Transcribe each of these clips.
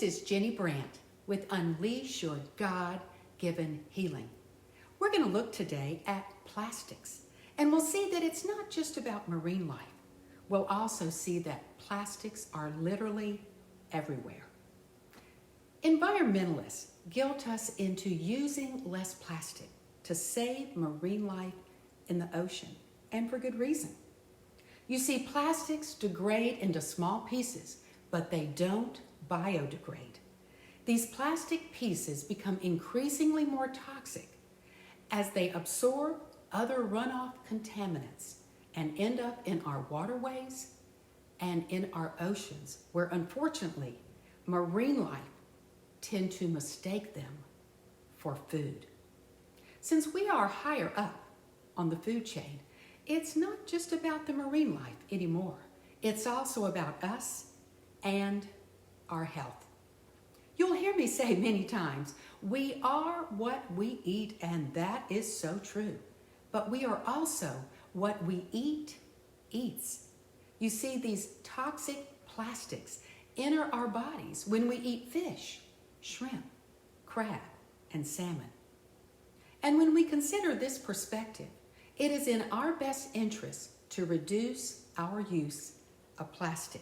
is Ginny Brant with Unleash Your God-Given Healing. We're going to look today at plastics, and we'll see that it's not just about marine life. We'll also see that plastics are literally everywhere. Environmentalists guilt us into using less plastic to save marine life in the ocean, and for good reason. You see, plastics degrade into small pieces, but they don't biodegrade. These plastic pieces become increasingly more toxic as they absorb other runoff contaminants and end up in our waterways and in our oceans, where unfortunately marine life tend to mistake them for food. Since we are higher up on the food chain, it's not just about the marine life anymore. It's also about us and our health. You'll hear me say many times, we are what we eat, and that is so true. But we are also what we eat eats. You see, these toxic plastics enter our bodies when we eat fish, shrimp, crab, and salmon. And when we consider this perspective, it is in our best interest to reduce our use of plastic.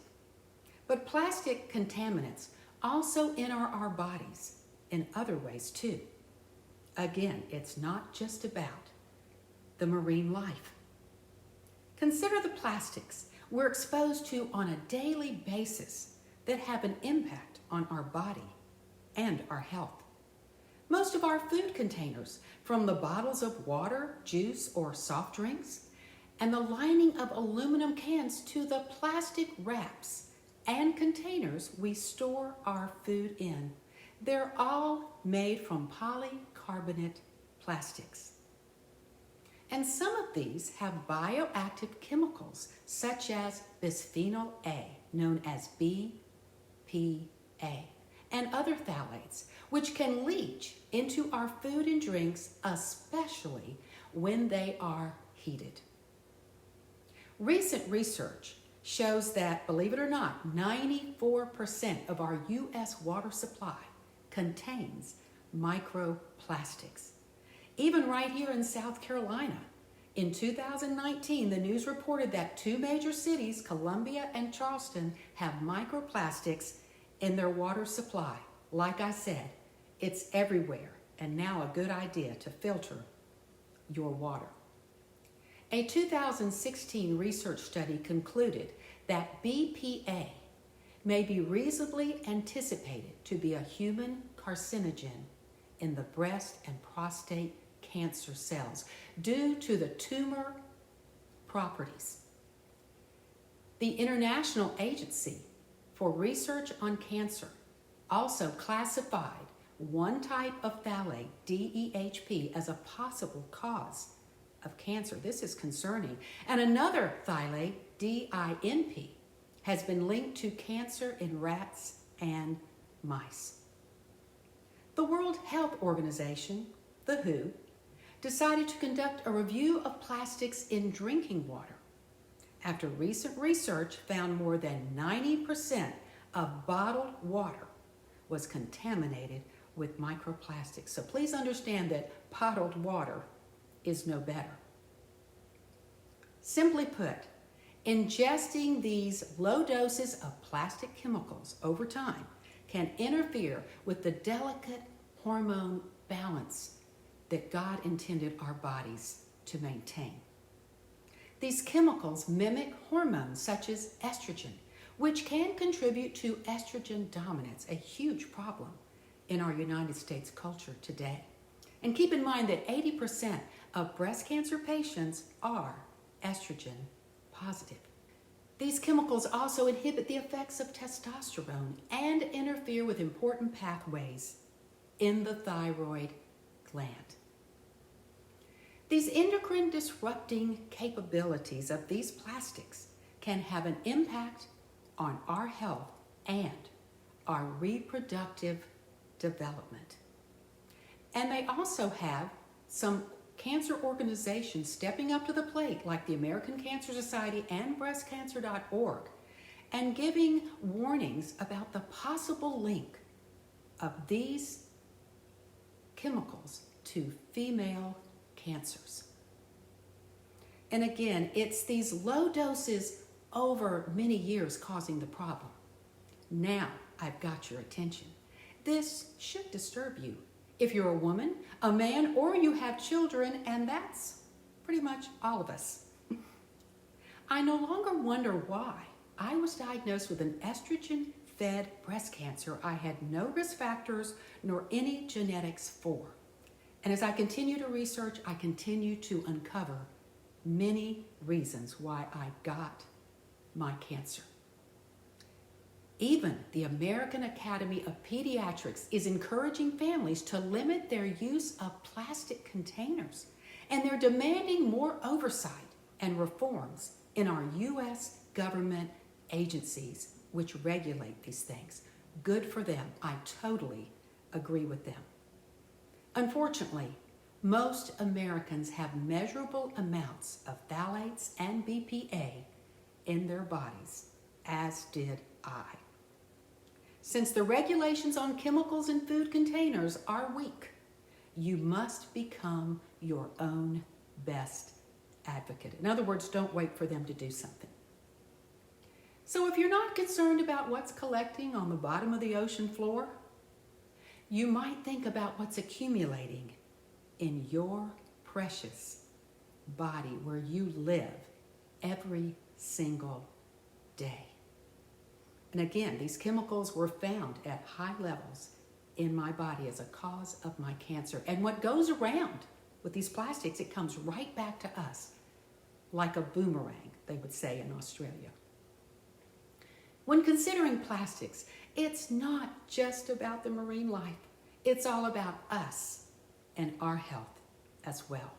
But plastic contaminants also enter our bodies in other ways too. Again, it's not just about the marine life. Consider the plastics we're exposed to on a daily basis that have an impact on our body and our health. Most of our food containers, from the bottles of water, juice, or soft drinks, and the lining of aluminum cans to the plastic wraps and containers we store our food in, they're all made from polycarbonate plastics. And some of these have bioactive chemicals such as bisphenol A, known as BPA, and other phthalates, which can leach into our food and drinks, especially when they are heated. Recent research shows that, believe it or not, 94% of our U.S. water supply contains microplastics. Even right here in South Carolina, in 2019, the news reported that 2 major cities, Columbia and Charleston, have microplastics in their water supply. Like I said, it's everywhere, and now a good idea to filter your water. A 2016 research study concluded that BPA may be reasonably anticipated to be a human carcinogen in the breast and prostate cancer cells due to the tumor properties. The International Agency for Research on Cancer also classified one type of phthalate, DEHP, as a possible cause of cancer. This is concerning. And another phthalate, DINP, has been linked to cancer in rats and mice. The World Health Organization, the WHO, decided to conduct a review of plastics in drinking water after recent research found more than 90% of bottled water was contaminated with microplastics. So please understand that bottled water is no better. Simply put, ingesting these low doses of plastic chemicals over time can interfere with the delicate hormone balance that God intended our bodies to maintain. These chemicals mimic hormones such as estrogen, which can contribute to estrogen dominance, a huge problem in our United States culture today. And keep in mind that 80% of breast cancer patients are estrogen positive. These chemicals also inhibit the effects of testosterone and interfere with important pathways in the thyroid gland. These endocrine disrupting capabilities of these plastics can have an impact on our health and our reproductive development. And they also have some cancer organizations stepping up to the plate, like the American Cancer Society and breastcancer.org, and giving warnings about the possible link of these chemicals to female cancers. And again, it's these low doses over many years causing the problem. Now I've got your attention. This should disturb you if you're a woman, a man, or you have children, and that's pretty much all of us. I no longer wonder why I was diagnosed with an estrogen-fed breast cancer I had no risk factors nor any genetics for. And as I continue to research, I continue to uncover many reasons why I got my cancer. Even the American Academy of Pediatrics is encouraging families to limit their use of plastic containers, and they're demanding more oversight and reforms in our U.S. government agencies which regulate these things. Good for them. I totally agree with them. Unfortunately, most Americans have measurable amounts of phthalates and BPA in their bodies, as did I. Since the regulations on chemicals in food containers are weak, you must become your own best advocate. In other words, don't wait for them to do something. So if you're not concerned about what's collecting on the bottom of the ocean floor, you might think about what's accumulating in your precious body where you live every single day. And again, these chemicals were found at high levels in my body as a cause of my cancer. And what goes around with these plastics, it comes right back to us like a boomerang, they would say in Australia. When considering plastics, it's not just about the marine life. It's all about us and our health as well.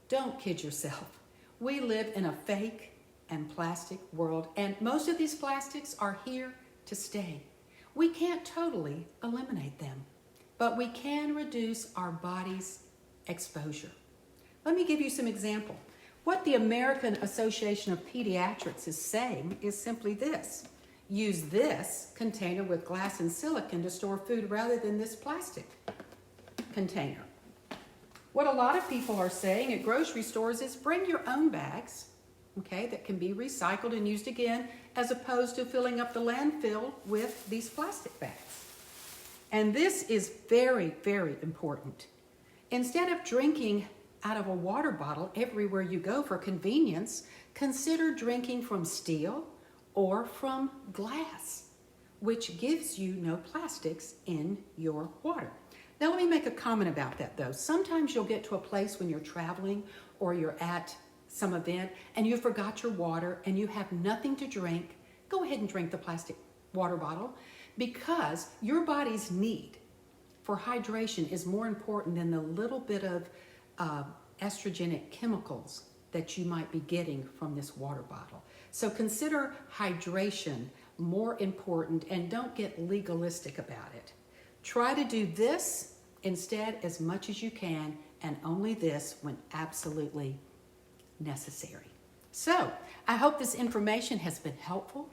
Don't kid yourself. We live in a fake and plastic world, and most of these plastics are here to stay. We can't totally eliminate them, but we can reduce our body's exposure. Let me give you some example. What the American Association of Pediatrics is saying is simply this: use this container with glass and silicone to store food rather than this plastic container. What a lot of people are saying at grocery stores is bring your own bags, okay, that can be recycled and used again, as opposed to filling up the landfill with these plastic bags. And this is very, very important. Instead of drinking out of a water bottle everywhere you go for convenience, consider drinking from steel or from glass, which gives you no plastics in your water. Now let me make a comment about that though. Sometimes you'll get to a place when you're traveling or you're at some event and you forgot your water and you have nothing to drink. Go ahead and drink the plastic water bottle, because your body's need for hydration is more important than the little bit of estrogenic chemicals that you might be getting from this water bottle. So consider hydration more important and don't get legalistic about it. Try to do this instead as much as you can, and only this when absolutely necessary. So I hope this information has been helpful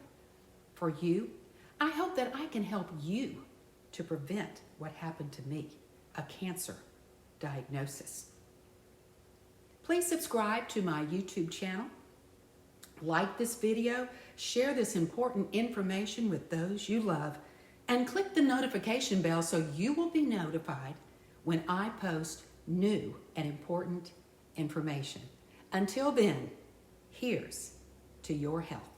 for you. I hope that I can help you to prevent what happened to me, a cancer diagnosis. Please subscribe to my YouTube channel, like this video, share this important information with those you love, and click the notification bell so you will be notified when I post new and important information. Until then, here's to your health.